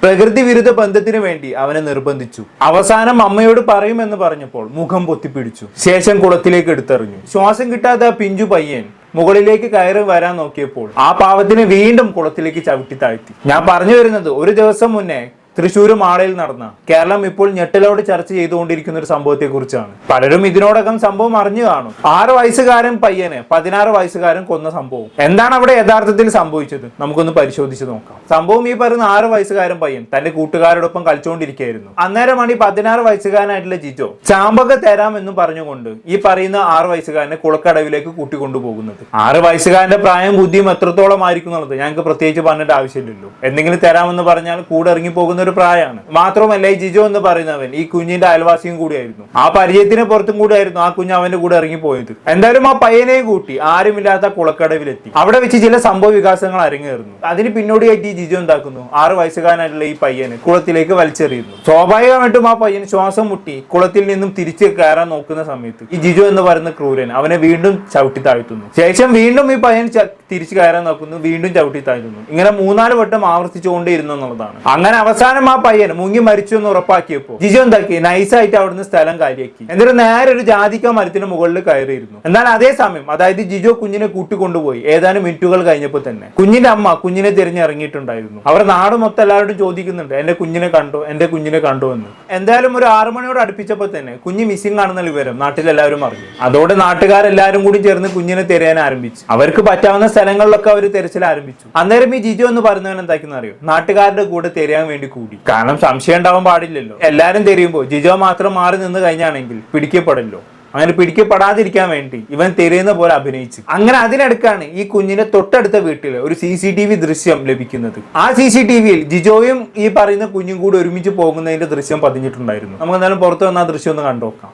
പ്രകൃതി വിരുദ്ധ ബന്ധത്തിന് വേണ്ടി അവനെ നിർബന്ധിച്ചു. അവസാനം അമ്മയോട് പറയുമെന്ന് പറഞ്ഞപ്പോൾ മുഖം പൊത്തിപ്പിടിച്ചു. ശേഷം കുളത്തിലേക്ക് എടുത്തെറിഞ്ഞു. ശ്വാസം കിട്ടാതെ ആ പിഞ്ചു പയ്യൻ മുകളിലേക്ക് കയറി വരാൻ നോക്കിയപ്പോൾ ആ പാവത്തിനെ വീണ്ടും കുളത്തിലേക്ക് ചവിട്ടി താഴ്ത്തി. ഞാൻ പറഞ്ഞു വരുന്നത്, ഒരു ദിവസം മുന്നേ തൃശ്ശൂർ മാളയിൽ നടന്ന കേരളം ഇപ്പോൾ ഞെട്ടലോട് ചർച്ച ചെയ്തുകൊണ്ടിരിക്കുന്ന ഒരു സംഭവത്തെ കുറിച്ചാണ്. പലരും ഇതിനോടകം സംഭവം അറിഞ്ഞു കാണും. 6 വയസ്സുകാരൻ പയ്യനെ 16 വയസ്സുകാരൻ കൊന്ന സംഭവം. എന്താണ് അവിടെ യഥാർത്ഥത്തിൽ സംഭവിച്ചത് നമുക്കൊന്ന് പരിശോധിച്ച് നോക്കാം. സംഭവം ഈ പറയുന്ന 6 വയസ്സുകാരൻ പയ്യൻ തന്റെ കൂട്ടുകാരോടൊപ്പം കളിച്ചുകൊണ്ടിരിക്കുകയായിരുന്നു. അന്നേരമാണ് ഈ 16 വയസ്സുകാരനായിട്ടുള്ള ജിജോ ചാമ്പക തരാമെന്നും പറഞ്ഞുകൊണ്ട് ഈ പറയുന്ന 6 വയസ്സുകാരനെ കുളക്കടവിലേക്ക് കൂട്ടിക്കൊണ്ടുപോകുന്നത്. 6 വയസ്സുകാരന്റെ പ്രായം ബുദ്ധിയും എത്രത്തോളം ആയിരിക്കും എന്നുള്ളത് ഞങ്ങൾക്ക് പ്രത്യേകിച്ച് പറഞ്ഞിട്ട് ആവശ്യമില്ലല്ലോ. എന്തെങ്കിലും തരാമെന്ന് പറഞ്ഞാൽ കൂടെ ഇറങ്ങി പോകുന്ന ഒരു പ്രായമാണ്. മാത്രമല്ല ഈ ജിജോ എന്ന് പറയുന്നവൻ ഈ കുഞ്ഞിന്റെ അയൽവാസിയും കൂടിയായിരുന്നു. ആ പരിചയത്തിന് പുറത്തും കൂടിയായിരുന്നു ആ കുഞ്ഞ് അവന്റെ കൂടെ ഇറങ്ങി പോയത്. എന്തായാലും ആ പയ്യനെയും കൂട്ടി ആരുമില്ലാത്ത കുളക്കടവിലെത്തി. അവിടെ വെച്ച് ചില സംഭവ വികാസങ്ങൾ അരങ്ങേറുന്നു. അതിന് പിന്നോടിയായിട്ട് ഈ ജിജോ എന്താക്കുന്നു, 6 വയസ്സുകാരനായിട്ടുള്ള ഈ പയ്യനെ കുളത്തിലേക്ക് വലിച്ചെറിയുന്നു. സ്വാഭാവികമായിട്ടും ആ പയ്യൻ ശ്വാസം മുട്ടി കുളത്തിൽ നിന്നും തിരിച്ച് കയറാൻ നോക്കുന്ന സമയത്ത് ഈ ജിജോ എന്ന് പറയുന്ന ക്രൂരൻ അവനെ വീണ്ടും ചവിട്ടി താഴ്ത്തുന്നു. ശേഷം വീണ്ടും ഈ പയ്യൻ തിരിച്ചു കയറാൻ നോക്കുന്നു, വീണ്ടും ചവിട്ടി താഴ്ത്തുന്നു. ഇങ്ങനെ 3-4 വട്ടം ആവർത്തിച്ചുകൊണ്ടേയിരുന്നു എന്നുള്ളതാണ്. അങ്ങനെ അവസാനം ആ പയ്യൻ മുങ്ങി മരിച്ചു എന്ന് ഉറപ്പാക്കിയപ്പോ ജിജോ എന്താക്കി, നൈസായിട്ട് അവിടുന്ന് സ്ഥലം കാര്യാക്കി. എന്നിട്ട് നേരെ ഒരു ജാതിക്ക മരത്തിന് മുകളിൽ കയറിയിരുന്നു. എന്നാൽ അതേ സമയം, അതായത് ജിജോ കുഞ്ഞിനെ കൂട്ടിക്കൊണ്ടുപോയി ഏതാനും മിനിറ്റുകൾ കഴിഞ്ഞപ്പോൾ തന്നെ കുഞ്ഞിന്റെ അമ്മ കുഞ്ഞിനെ തിരഞ്ഞിറങ്ങിയിട്ടുണ്ടായിരുന്നു. അവർ നാട് മൊത്തം എല്ലാവരോടും ചോദിക്കുന്നുണ്ട്, എന്റെ കുഞ്ഞിനെ കണ്ടോ, എന്റെ കുഞ്ഞിനെ കണ്ടോ എന്ന്. എന്തായാലും ഒരു 6 മണിയോട് അടുപ്പിച്ചപ്പോൾ തന്നെ കുഞ്ഞ് മിസ്സിംഗ് ആണെന്ന വിവരം നാട്ടിലെല്ലാവരും അറിഞ്ഞു. അതോടെ നാട്ടുകാരെല്ലാവരും കൂടി ചേർന്ന് കുഞ്ഞിനെ തിരയാൻ ആരംഭിച്ചു. അവർക്ക് പറ്റാവുന്ന സ്ഥലങ്ങളിലൊക്കെ അവർ തിരച്ചിൽ ആരംഭിച്ചു. അന്നേരം ഈ ജിജോ എന്ന് പറയുന്നവൻ എന്താക്കുന്ന അറിയോ, നാട്ടുകാരുടെ കൂടെ തിരയാൻ വേണ്ടി കൂടി. കാരണം സംശയം ഉണ്ടാവാൻ പാടില്ലല്ലോ. എല്ലാരും തിരയുമ്പോൾ ജിജോ മാത്രം മാറി നിന്ന് കഴിഞ്ഞാണെങ്കിൽ പിടിക്കപ്പെടല്ലോ. അങ്ങനെ പിടിക്കപ്പെടാതിരിക്കാൻ വേണ്ടി ഇവൻ തിരയുന്ന പോലെ അഭിനയിച്ചു. അങ്ങനെ അതിനടുക്കാണ് ഈ കുഞ്ഞിന്റെ തൊട്ടടുത്ത വീട്ടിൽ ഒരു CCTV ദൃശ്യം ലഭിക്കുന്നത്. ആ CCTVയിൽ ജിജോയും ഈ പറയുന്ന കുഞ്ഞും കൂടി ഒരുമിച്ച് പോകുന്നതിന്റെ ദൃശ്യം പതിഞ്ഞിട്ടുണ്ടായിരുന്നു. നമുക്ക് എന്തായാലും പുറത്തു വന്ന ആ ദൃശ്യം ഒന്ന് കണ്ടുനോക്കാം.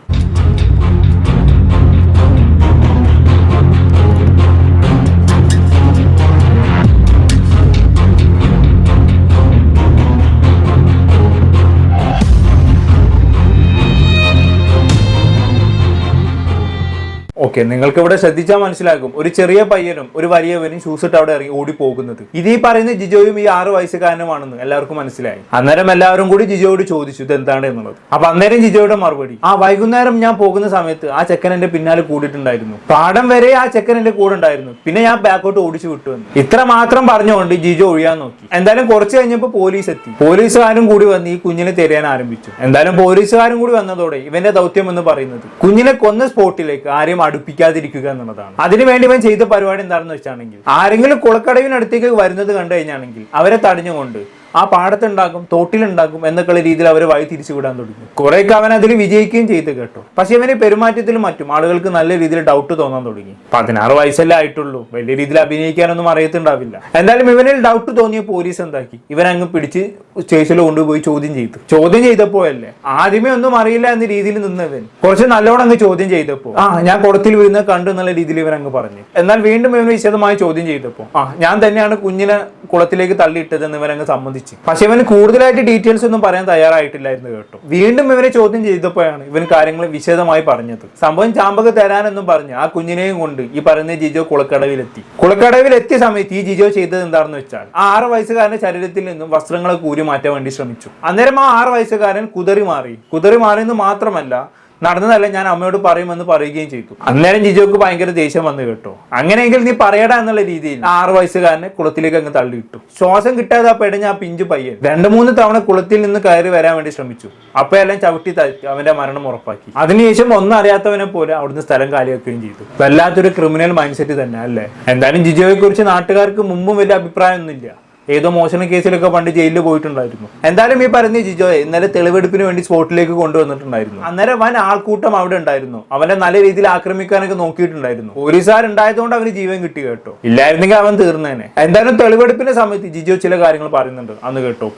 ഓക്കെ, നിങ്ങൾക്ക് ഇവിടെ ശ്രദ്ധിച്ചാൽ മനസ്സിലാകും, ഒരു ചെറിയ പയ്യനും ഒരു വലിയവനും ഷൂസ് ഇട്ട് അവിടെ ഇറങ്ങി ഓടി പോകുന്നത്. ഇത് ഈ പറയുന്ന ജിജോയും ഈ 6 വയസ്സുകാരനുമാണെന്ന് എല്ലാവർക്കും മനസ്സിലായി. അന്നേരം എല്ലാവരും കൂടി ജിജോയോട് ചോദിച്ചു ഇത് എന്താണ് എന്നുള്ളത്. അപ്പൊ അന്നേരം ജിജോയുടെ മറുപടി, വൈകുന്നേരം ഞാൻ പോകുന്ന സമയത്ത് ആ ചെക്കൻ എന്റെ പിന്നാലെ കൂടിയിട്ടുണ്ടായിരുന്നു, പാടം വരെ ആ ചെക്കൻ എന്റെ കൂടെ ഉണ്ടായിരുന്നു, പിന്നെ ഞാൻ ബാക്കോട്ട് ഓടിച്ചു വിട്ടുവന്നു. ഇത്ര മാത്രം പറഞ്ഞുകൊണ്ട് ജിജോ ഒഴിയാൻ നോക്കി. എന്തായാലും കുറച്ച് കഴിഞ്ഞപ്പോൾ പോലീസ് എത്തി. പോലീസുകാരും കൂടി വന്ന് ഈ കുഞ്ഞിനെ തിരയാൻ ആരംഭിച്ചു. എന്തായാലും പോലീസുകാരും കൂടി വന്നതോടെ ഇവന്റെ ദൗത്യം എന്ന് പറയുന്നത് കുഞ്ഞിനെ കൊന്ന സ്പോട്ടിലേക്ക് ആരെയും അടുപ്പിക്കാതിരിക്കുക എന്നുള്ളതാണ്. അതിനുവേണ്ടി ഇവൻ ചെയ്ത പരിപാടി എന്താണെന്ന് വെച്ചാണെങ്കിൽ, ആരെങ്കിലും കുളക്കടവിനടുത്തേക്ക് വരുന്നത് കണ്ടു കഴിഞ്ഞാണെങ്കിൽ അവരെ തടഞ്ഞുകൊണ്ട് ആ പാടത്തുണ്ടാക്കും, തോട്ടിലുണ്ടാക്കും എന്നൊക്കെയുള്ള രീതിയിൽ അവരെ വഴി തിരിച്ചു വിടാൻ തുടങ്ങി. കുറേയൊക്കെ അവൻ അതിൽ വിജയിക്കുകയും ചെയ്ത് കേട്ടോ. പക്ഷെ ഇവന് പെരുമാറ്റത്തിലും മറ്റും ആളുകൾക്ക് നല്ല രീതിയിൽ ഡൗട്ട് തോന്നാൻ തുടങ്ങി. 16 വയസ്സല്ലേ ആയിട്ടുള്ളൂ, വലിയ രീതിയിൽ അഭിനയിക്കാനൊന്നും അറിയത്തുണ്ടാവില്ല. എന്തായാലും ഇവനിൽ ഡൗട്ട് തോന്നിയ പോലീസ് എന്താക്കി, ഇവനങ്ങ് പിടിച്ച് സ്റ്റേഷനിൽ കൊണ്ടുപോയി ചോദ്യം ചെയ്തു. ചോദ്യം ചെയ്തപ്പോഴല്ലേ, ആദ്യമേ ഒന്നും അറിയില്ല എന്ന രീതിയിൽ നിന്നവൻ കുറച്ച് നല്ലോണം അങ്ങ് ചോദ്യം ചെയ്തപ്പോ ഞാൻ കുളത്തിൽ വീഴുന്നത് കണ്ടു എന്നുള്ള രീതിയിൽ ഇവൻ അങ്ങ് പറഞ്ഞു. എന്നാൽ വീണ്ടും ഇവന് വിശദമായി ചോദ്യം ചെയ്തപ്പോ ഞാൻ തന്നെയാണ് കുഞ്ഞിനെ കുളത്തിലേക്ക് തള്ളിയിട്ടതെന്ന് ഇവനങ്ങ് സമ്മതിച്ചു. പക്ഷെ ഇവന് കൂടുതലായിട്ട് ഡീറ്റെയിൽസ് ഒന്നും പറയാൻ തയ്യാറായിട്ടില്ലായിരുന്നു കേട്ടോ. വീണ്ടും ഇവനെ ചോദ്യം ചെയ്തപ്പോഴാണ് ഇവൻ കാര്യങ്ങൾ വിശദമായി പറഞ്ഞത്. സംഭവം ചാമ്പക തരാനെന്നും പറഞ്ഞ് ആ കുഞ്ഞിനെയും കൊണ്ട് ഈ പറയുന്ന ജിജോ കുളക്കടവിലെത്തി. കുളക്കടവിലെത്തിയ സമയത്ത് ഈ ജിജോ ചെയ്തത് എന്താണെന്ന് വെച്ചാൽ, ആ 6 വയസ്സുകാരന്റെ ശരീരത്തിൽ നിന്നും വസ്ത്രങ്ങളെ കൂരി മാറ്റാൻ വേണ്ടി ശ്രമിച്ചു. അന്നേരം ആ 6 വയസ്സുകാരൻ കുതറി മാറിയെന്ന് മാത്രമല്ല, നടന്നതല്ല ഞാൻ അമ്മയോട് പറയുമെന്ന് പറയുകയും ചെയ്തു. അന്നേരം ജിജോക്ക് ഭയങ്കര ദേഷ്യം വന്നു കേട്ടോ. അങ്ങനെയെങ്കിൽ നീ പറയടാ എന്നുള്ള രീതിയിൽ 6 വയസ്സുകാരനെ കുളത്തിലേക്ക് അങ്ങ് തള്ളിയിട്ടു. ശ്വാസം കിട്ടാതെ ആ പെടഞ്ഞ ആ പിഞ്ചു പയ്യൻ 2-3 തവണ കുളത്തിൽ നിന്ന് കയറി വരാൻ വേണ്ടി ശ്രമിച്ചു. അപ്പോഴെല്ലാം ചവിട്ടി താഴ്ത്തി അവന്റെ മരണം ഉറപ്പാക്കി. അതിനുശേഷം ഒന്നും അറിയാത്തവനെ പോലെ അവിടുന്ന് സ്ഥലം കാലിയാക്കുകയും ചെയ്തു. വല്ലാത്തൊരു ക്രിമിനൽ മൈൻഡ് സെറ്റ് തന്നെ അല്ലേ. എന്തായാലും ജിജോയെ കുറിച്ച് നാട്ടുകാർക്ക് മുമ്പും വലിയ അഭിപ്രായമൊന്നുമില്ല. ഏതോ മോഷണ കേസിലൊക്കെ പണ്ട് ജയിലിൽ പോയിട്ടുണ്ടായിരുന്നു. എന്തായാലും ഈ പറഞ്ഞ ജിജോയെ ഇന്നലെ തെളിവെടുപ്പിന് വേണ്ടി സ്പോട്ടിലേക്ക് കൊണ്ടുവന്നിട്ടുണ്ടായിരുന്നു. അന്നേരം വൻ ആൾക്കൂട്ടം അവിടെ ഉണ്ടായിരുന്നു. അവനെ നല്ല രീതിയിൽ ആക്രമിക്കാനൊക്കെ നോക്കിയിട്ടുണ്ടായിരുന്നു. പോലീസുകാരുണ്ടായതുകൊണ്ട് അവന് ജീവൻ കിട്ടി കേട്ടോ. ഇല്ലായിരുന്നെങ്കിൽ അവൻ തീർന്നേനെ. എന്തായാലും തെളിവെടുപ്പിന്റെ സമയത്ത് ജിജോ ചില കാര്യങ്ങൾ പറയുന്നുണ്ട്, അന്ന് കേട്ടോ.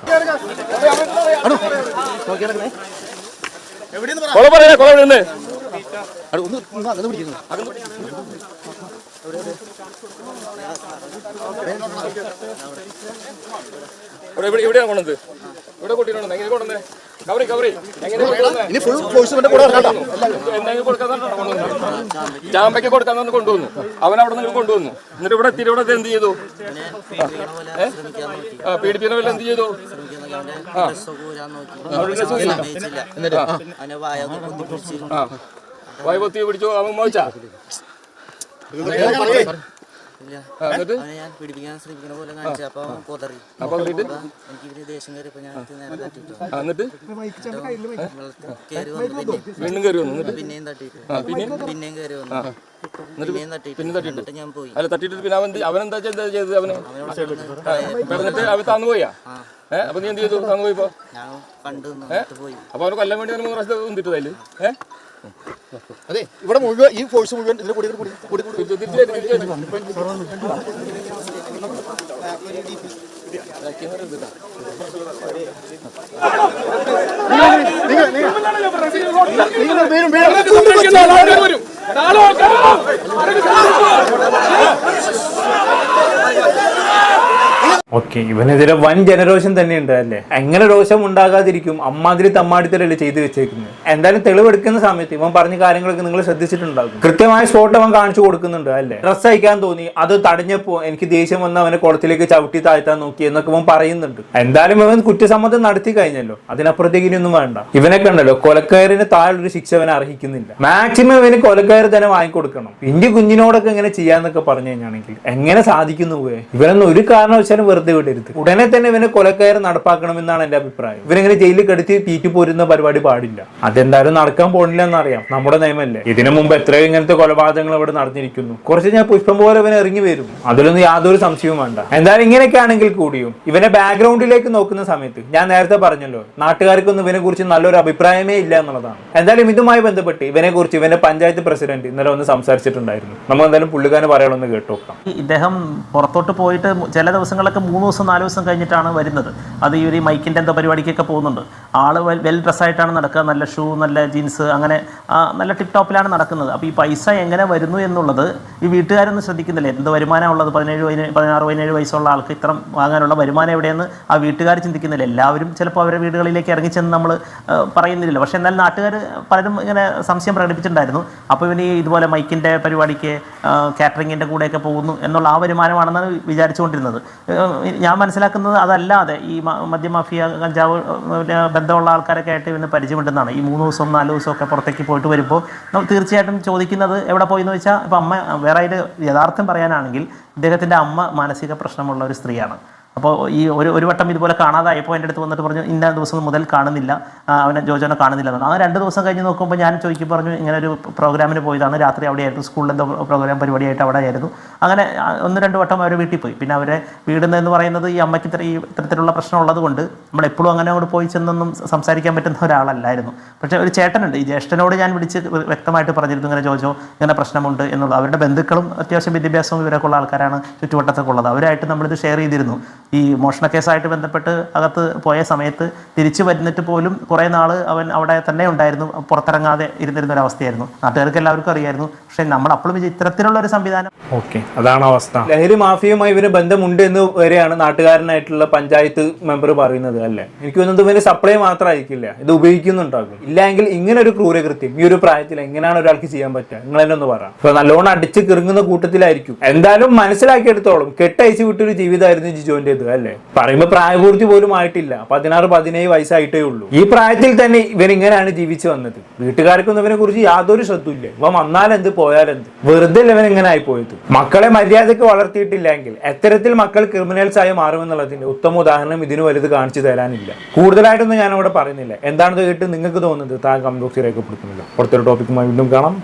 ഇവിടെയാണ് കൊണ്ടത്, ഇവിടെ കൂട്ടിയിട്ടുണ്ട്. എങ്ങനെ കൊണ്ടുവന്നേ? കവറി ചാമ്പയ്ക്ക് കൊടുക്കാൻ കൊണ്ടുവന്നു. അവൻ അവിടെ നിന്ന് കൊണ്ടുവന്നു. എന്നിട്ട് ഇവിടെ തിരുവിടെ എന്ത് ചെയ്തു? പീഡിപ്പിക്കുന്ന എന്ത് ചെയ്തു? വായ്പത്തി പിടിച്ചു അവൻ മോച്ചാ ഞാൻ പിടിപ്പിക്കാൻ ശ്രമിക്കുന്ന പോലെ കാണിച്ചു. അപ്പൊ കൊതറി എനിക്ക് ദേഷ്യം കയറിയപ്പോ ഞാൻ നേരെ തട്ടിട്ടു. വീണ്ടും കയറി വന്നു പിന്നെയും തട്ടിട്ടു. പിന്നെയും കയറി വന്നു. പിന്നെയും തട്ടിട്ട് ഞാൻ പോയി. അല്ല തട്ടിട്ട് പിന്നെ അവനെന്താ ചെയ്തത്? അവന് കിടന്നിട്ട് അവൻ താന്നു പോയാ? അപ്പൊ നീ എന്ത് ചെയ്തു? താന്നു പോയിപ്പോ ഞാൻ കണ്ടു പോയി. അപ്പൊ അവന് കൊല്ലാൻ വേണ്ടി 3 പ്രാവശ്യം തിട്ടതല്ലേ? അതെ, ഇവിടെ മുഴുവൻ ഈ ഫോഴ്സ് മുഴുവൻ ഇതിന്റെ കൂടി ഓക്കെ, ഇവനെതിരെ വൻ ജനരോഷം തന്നെയുണ്ട് അല്ലേ? എങ്ങനെ രോഷം ഉണ്ടാകാതിരിക്കും? അമ്മാതിരി തമ്മാടിത്തരല്ലേ ചെയ്തു വെച്ചേക്കുന്നത്. എന്തായാലും തെളിവെടുക്കുന്ന സമയത്ത് ഇവൻ പറഞ്ഞ കാര്യങ്ങളൊക്കെ നിങ്ങൾ ശ്രദ്ധിച്ചിട്ടുണ്ടാകും. കൃത്യമായ സ്പോട്ട് അവൻ കാണിച്ചു കൊടുക്കുന്നുണ്ട് അല്ലേ? ഡ്രസ്സ് അയക്കാൻ തോന്നി, അത് തടഞ്ഞപ്പോ എനിക്ക് ദേഷ്യം വന്ന് അവനെ കുളത്തിലേക്ക് ചവിട്ടി താഴ്ത്താൻ നോക്കി എന്നൊക്കെ ഇവൻ പറയുന്നുണ്ട്. എന്തായാലും ഇവൻ കുറ്റസമ്മതം നടത്തി കഴിഞ്ഞല്ലോ, അതിനപ്പുറത്തേക്ക് ഇനിയൊന്നും വേണ്ട. ഇവനെ കണ്ടല്ലോ, കൊലക്കയറിന് താഴൊരു ശിക്ഷ അവനെ അർഹിക്കുന്നില്ല. മാക്സിമം ഇവന് കൊലക്കയറ് തന്നെ വാങ്ങിക്കൊടുക്കണം. ഇന്റെ കുഞ്ഞിനോടൊക്കെ എങ്ങനെ ചെയ്യാന്നൊക്കെ പറഞ്ഞു കഴിഞ്ഞാണെങ്കിൽ എങ്ങനെ സാധിക്കുന്നു പോയെ? ഇവനൊന്നും ഒരു കാരണവശാലും വെറുതെ വിടരുത്. ഉടനെ തന്നെ ഇവന് കൊലക്കയർ നടപ്പാക്കണമെന്നാണ് എന്റെ അഭിപ്രായം. ഇവനെങ്ങനെ ജയിലിൽ കെടുത്തി തീറ്റി പോരുന്ന പരിപാടി പാടില്ല. അതെന്തായാലും നടക്കാൻ പോണില്ല എന്നറിയാം, നമ്മുടെ നിയമല്ലേ. ഇതിനു മുമ്പ് എത്രയോ ഇങ്ങനത്തെ കൊലപാതകങ്ങൾ ഇവിടെ നടന്നിരിക്കുന്നു. കുറച്ച് ഞാൻ പുഷ്പം പോലെ ഇവനെ ഇറങ്ങി വരും, അതിലൊന്നും യാതൊരു സംശയവും വേണ്ട. എന്തായാലും ഇങ്ങനെയൊക്കെ ആണെങ്കിൽ കൂടിയും ഇവന്റെ ബാക്ക്ഗ്രൗണ്ടിലേക്ക് നോക്കുന്ന സമയത്ത് ഞാൻ നേരത്തെ പറഞ്ഞല്ലോ, നാട്ടുകാർക്കൊന്നും ഇവനെ കുറിച്ച് നല്ലൊരു അഭിപ്രായമേ ഇല്ല എന്നുള്ളതാണ്. എന്തായാലും ഇതുമായി ബന്ധപ്പെട്ട് ഇവനെ കുറിച്ച് ഇവന്റെ പഞ്ചായത്ത് പ്രസിഡന്റ് ഇന്നലെ ഒന്ന് സംസാരിച്ചിട്ടുണ്ടായിരുന്നു. നമ്മൾ എന്തായാലും പുള്ളിക്കാരന് പറയാനൊന്ന് കേട്ടോക്കാം. ഇദ്ദേഹം പുറത്തോട്ട് പോയിട്ട് ചില ദിവസങ്ങളൊക്കെ 3 ദിവസം 4 ദിവസം കഴിഞ്ഞിട്ടാണ് വരുന്നത്. അത് ഈ ഒരു മൈക്കിൻ്റെ എന്തോ പരിപാടിക്കൊക്കെ പോകുന്നുണ്ട്. ആള് വെൽ ഡ്രസ്സായിട്ടാണ് നടക്കുക, നല്ല ഷൂ, നല്ല ജീൻസ്, അങ്ങനെ നല്ല ടിപ്പ് ടോപ്പിലാണ് നടക്കുന്നത്. അപ്പോൾ ഈ പൈസ എങ്ങനെ വരുന്നു എന്നുള്ളത് ഈ വീട്ടുകാരൊന്നും ശ്രദ്ധിക്കുന്നില്ല. എന്ത് വരുമാനം ഉള്ളത്? 16-17 വയസ്സുള്ള ആൾക്ക് ഇത്ര വാങ്ങാനുള്ള വരുമാനം എവിടെയെന്ന് ആ വീട്ടുകാർ ചിന്തിക്കുന്നില്ല. എല്ലാവരും ചിലപ്പോൾ അവരുടെ വീടുകളിലേക്ക് ഇറങ്ങിച്ചെന്ന് നമ്മൾ പറയുന്നില്ല. പക്ഷേ എന്നാൽ നാട്ടുകാർ പലരും ഇങ്ങനെ സംശയം പ്രകടിപ്പിച്ചിട്ടുണ്ടായിരുന്നു. അപ്പോൾ ഇവന് ഇതുപോലെ മൈക്കിൻ്റെ പരിപാടിക്ക് കാറ്ററിങ്ങിൻ്റെ കൂടെയൊക്കെ പോകുന്നു എന്നുള്ള ആ വരുമാനമാണെന്നാണ് വിചാരിച്ചുകൊണ്ടിരുന്നത്. ഞാൻ മനസ്സിലാക്കുന്നത് അതല്ലാതെ ഈ മദ്യമാഫിയ, കഞ്ചാവ് ബന്ധമുള്ള ആൾക്കാരൊക്കെ ആയിട്ട് ഇവന് പരിചയമുണ്ടെന്നാണ്. ഈ 3 ദിവസം 4 ദിവസമൊക്കെ പുറത്തേക്ക് പോയിട്ട് വരുമ്പോൾ നമ്മൾ തീർച്ചയായിട്ടും ചോദിക്കുന്നത് എവിടെ പോയി എന്ന് വെച്ചാൽ, ഇപ്പം അമ്മ വേറെ അതിൽ യഥാർത്ഥം പറയാനാണെങ്കിൽ ഇദ്ദേഹത്തിൻ്റെ അമ്മ മാനസിക പ്രശ്നമുള്ള ഒരു സ്ത്രീയാണ്. അപ്പോൾ ഈ ഒരു വട്ടം ഇതുപോലെ കാണാതായപ്പോൾ എൻ്റെ അടുത്ത് വന്നിട്ട് പറഞ്ഞു, ഇന്ന ദിവസം മുതൽ കാണുന്നില്ല, അവനെ ജോജോനെ കാണുന്നില്ല എന്നാണ്. ആ 2 ദിവസം കഴിഞ്ഞ് നോക്കുമ്പോൾ ഞാൻ ചോദിക്കും, പറഞ്ഞു ഇങ്ങനെ ഒരു പ്രോഗ്രാമിന് പോയതാണ്, രാത്രി അവിടെയായിരുന്നു, സ്കൂളിൽ എന്തോ പ്രോഗ്രാം പരിപാടിയായിട്ട് അവിടെ ആയിരുന്നു. അങ്ങനെ 1-2 വട്ടം അവർ വീട്ടിൽ പോയി. പിന്നെ അവരെ വീടെന്ന് പറയുന്നത് ഈ അമ്മയ്ക്ക് ഇത്തരത്തിലുള്ള പ്രശ്നം ഉള്ളത് കൊണ്ട് നമ്മളെപ്പോഴും അങ്ങനെ അവിടെ പോയി ചെന്നൊന്നും സംസാരിക്കാൻ പറ്റുന്ന ഒരാളല്ലായിരുന്നു. പക്ഷേ ഒരു ചേട്ടനുണ്ട്, ഈ ജ്യേഷ്ഠനോട് ഞാൻ വിളിച്ച് വ്യക്തമായിട്ട് പറഞ്ഞിരുന്നു ഇങ്ങനെ ജോജോ ഇങ്ങനെ പ്രശ്നമുണ്ട് എന്നുള്ളത്. അവരുടെ ബന്ധുക്കളും അത്യാവശ്യം വിദ്യാഭ്യാസവും ഇവരൊക്കെ ഉള്ള ആൾക്കാരാണ് ചുറ്റുവട്ടത്തൊക്കെ ഉള്ളത്. അവരായിട്ട് നമ്മളിത് ഷെയർ ചെയ്തിരുന്നു. ഈ മോഷണ കേസായിട്ട് ബന്ധപ്പെട്ട് അകത്ത് പോയ സമയത്ത് തിരിച്ചു വരുന്നിട്ട് പോലും കുറേ നാൾ അവൻ അവിടെ തന്നെ ഉണ്ടായിരുന്നു, പുറത്തിറങ്ങാതെ ഇരുന്നിരുന്ന ഒരു അവസ്ഥയായിരുന്നു. നാട്ടുകാർക്ക് എല്ലാവർക്കും അറിയായിരുന്നു. പക്ഷെ നമ്മൾ അപ്പോഴും ഇത്തരത്തിലുള്ള ഒരു സംവിധാനം. ഓക്കെ, അതാണ് അവസ്ഥ. ലഹരി മാഫിയുമായി ഇവന് ബന്ധമുണ്ട് എന്ന് വരെയാണ് നാട്ടുകാരനായിട്ടുള്ള പഞ്ചായത്ത് മെമ്പർ പറയുന്നത് അല്ലേ? എനിക്ക് തോന്നുന്നത് ഇവന് സപ്ലൈ മാത്രമായിരിക്കില്ല, ഇത് ഉപയോഗിക്കുന്നുണ്ടാകും. ഇല്ലെങ്കിൽ ഇങ്ങനെ ഒരു ക്രൂരകൃത്യം ഈ ഒരു പ്രായത്തിൽ എങ്ങനെയാണ് ഒരാൾക്ക് ചെയ്യാൻ പറ്റുക? നിങ്ങൾ തന്നെ ഒന്ന് പറയാം. ഇപ്പൊ നല്ലോണം അടിച്ച് കിറങ്ങുന്ന കൂട്ടത്തിലായിരിക്കും. എന്തായാലും മനസ്സിലാക്കിയെടുത്തോളം കെട്ടയച്ചു വിട്ടൊരു ജീവിതമായിരുന്നു ജിജോന്റെ അല്ലേ? പറയുമ്പോ പ്രായപൂർത്തി പോലും ആയിട്ടില്ല, 16-17 വയസ്സായിട്ടേ ഉള്ളൂ. ഈ പ്രായത്തിൽ തന്നെ ഇവൻ ഇങ്ങനെയാണ് ജീവിച്ചു വന്നത്. വീട്ടുകാർക്കൊന്നും ഇവനെ കുറിച്ച് യാതൊരു ശ്രദ്ധയില്ല. ഇവൻ വന്നാലെന്ത് പോയാലെന്ത്, വെറുതെ ഇവൻ ഇങ്ങനെ ആയി പോയത്. മക്കളെ മര്യാദക്ക് വളർത്തിയിട്ടില്ലെങ്കിൽ എത്തരത്തിൽ മക്കൾ ക്രിമിനൽസ് ആയി മാറുമെന്നുള്ളതിന്റെ ഉത്തമ ഉദാഹരണം ഇതിന് വലുത് കാണിച്ചു തരാനില്ല. കൂടുതലായിട്ടൊന്നും ഞാൻ അവിടെ പറയുന്നില്ല. എന്താണെന്ന് കേട്ട് നിങ്ങൾക്ക് തോന്നുന്നത് താൻ കമന്റ് ബോക്സിൽ രേഖപ്പെടുത്തുന്നില്ല. അടുത്തൊരു ടോപ്പിക്കുമായി വീണ്ടും കാണാം.